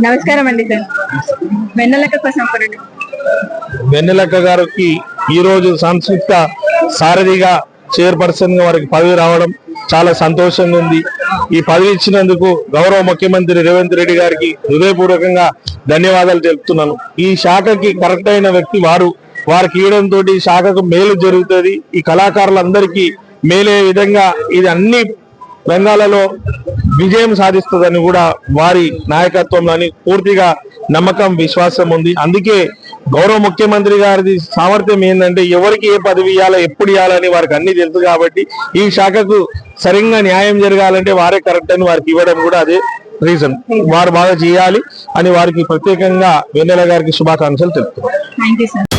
నమస్కారం అండి సార్. వెన్నెలక్క కోసం వెన్నెలక్క గారికి ఈ రోజు సాంస్కృతిక సారథిగా చైర్పర్సన్ గా వారికి పదవి రావడం చాలా సంతోషంగా ఉంది. ఈ పదవి ఇచ్చినందుకు గౌరవ ముఖ్యమంత్రి రేవంత్ రెడ్డి గారికి హృదయపూర్వకంగా ధన్యవాదాలు తెలుపుతున్నాను. ఈ శాఖకి కరెక్ట్ అయిన వ్యక్తి వారికి ఇవ్వడంతో శాఖకు మేలు జరుగుతుంది. ఈ కళాకారులందరికీ మేలే విధంగా ఇది అన్ని రంగాలలో విజయం సాధిస్తుందని కూడా వారి నాయకత్వంలోని పూర్తిగా నమ్మకం విశ్వాసం ఉంది. అందుకే గౌరవ ముఖ్యమంత్రి గారిది సామర్థ్యం ఏంటంటే ఎవరికి ఏ పదవి ఇవ్వాలో ఎప్పుడు ఇవ్వాలని వారికి అన్ని తెలుసు. కాబట్టి ఈ శాఖకు సరిగ్గా న్యాయం జరగాలంటే వారే కరెక్ట్ అని వారికి ఇవ్వడం కూడా అదే రీజన్. వారు బాగా చేయాలి అని వారికి ప్రత్యేకంగా వెన్నెల గారికి శుభాకాంక్షలు తెలుపుతున్నాను.